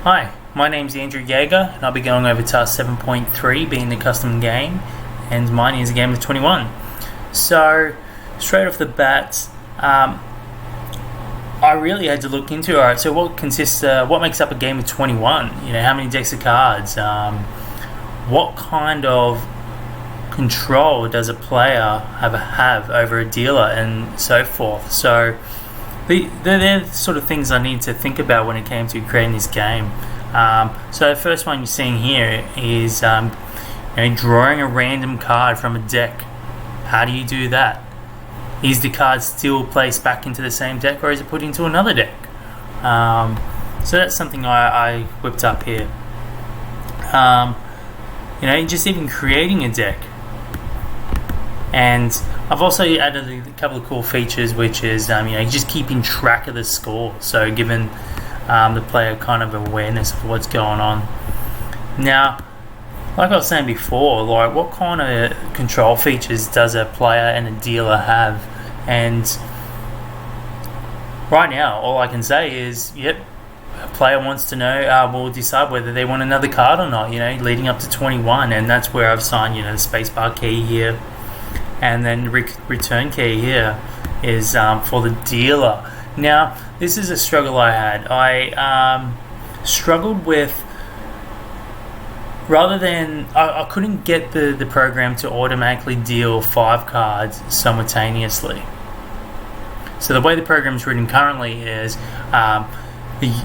Hi, my name's Andrew Yeager, and I'll be going over task 7.3, being the custom game, and mine is a game of 21. So, straight off the bat, I really had to look into, alright, so what makes up a game of 21? How many decks of cards? What kind of control does a player have over a dealer, and so forth? So, they're the sort of things I need to think about when it came to creating this game. So the first one you're seeing here is drawing a random card from a deck. How do you do that? Is the card still placed back into the same deck, or is it put into another deck? So that's something I whipped up here. Just even creating a deck. And I've also added a couple of cool features, which is just keeping track of the score. So giving the player kind of awareness of what's going on. Now, like I was saying before, what kind of control features does a player and a dealer have? And right now, all I can say is, a player wants to know, will decide whether they want another card or not, leading up to 21. And that's where I've assigned, the spacebar key here. And then return key here is for the dealer. Now, this is a struggle I had. I struggled with, rather than, I couldn't get the program to automatically deal 5 cards simultaneously. So the way the program's written currently is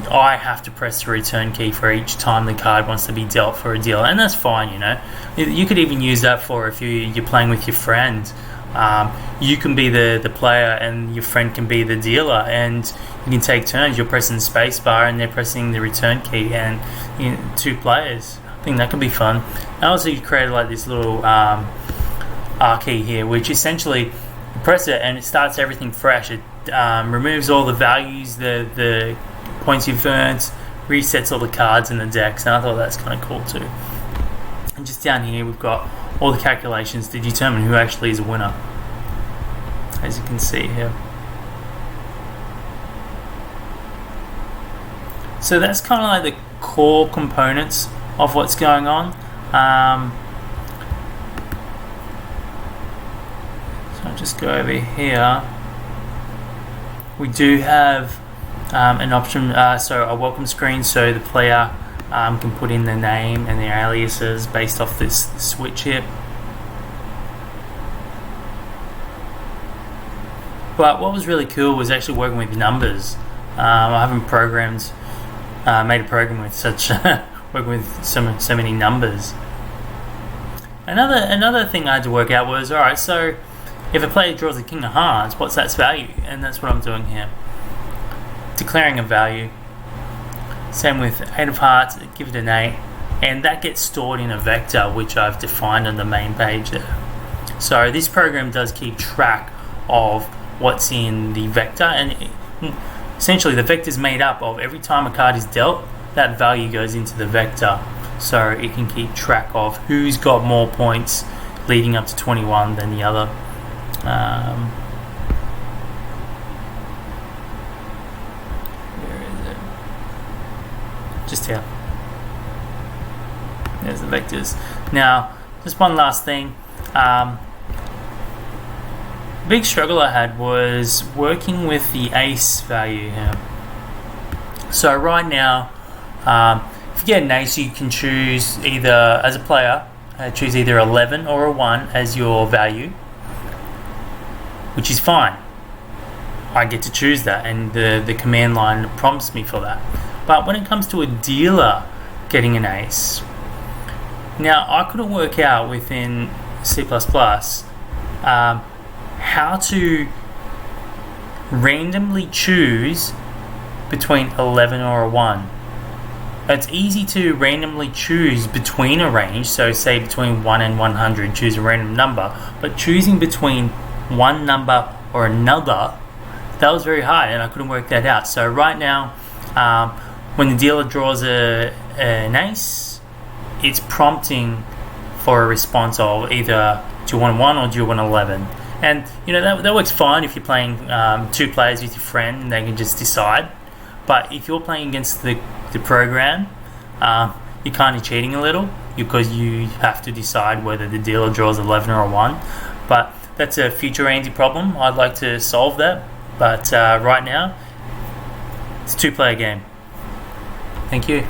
I have to press the return key for each time the card wants to be dealt for a dealer, and that's fine. You could even use that for if you're playing with your friend. You can be the player and your friend can be the dealer, and you can take turns. You're pressing the space bar and they're pressing the return key, and 2 players. I think that could be fun. And also you created like this little R key here, which essentially you press it and it starts everything fresh. It removes all the values, the points you've earned, resets all the cards in the decks, and I thought that's kind of cool too. And just down here we've got all the calculations to determine who actually is a winner, as you can see here. So that's kind of like the core components of what's going on. So I'll just go over here. We do have an option, so a welcome screen, so the player can put in their name and their aliases based off this switch here. But what was really cool was actually working with numbers. I haven't made a program with such working with so many numbers. Another thing I had to work out was, alright, so if a player draws a king of hearts, what's that value? And that's what I'm doing here. Declaring a value. Same with 8 of hearts, give it an 8, and that gets stored in a vector which I've defined on the main page there. So this program does keep track of what's in the vector, and essentially the vector is made up of every time a card is dealt, that value goes into the vector, so it can keep track of who's got more points leading up to 21 than the other. Just here. There's the vectors. Now, just one last thing. Big struggle I had was working with the ace value here. So right now, if you get an ace, you can choose either, as a player, choose either 11 or a 1 as your value, which is fine. I get to choose that, and the command line prompts me for that. But when it comes to a dealer getting an ace, now I couldn't work out within C++ how to randomly choose between 11 or a 1. It's easy to randomly choose between a range, so say between 1 and 100, choose a random number, but choosing between one number or another, that was very hard, and I couldn't work that out. So right now, when the dealer draws an ace, it's prompting for a response of either do you want 1 or do you want 11. And that works fine if you're playing 2 players with your friend and they can just decide. But if you're playing against the program, you're kind of cheating a little because you have to decide whether the dealer draws 11 or a 1. But that's a future Andy problem. I'd like to solve that. But right now, it's a 2-player game. Thank you.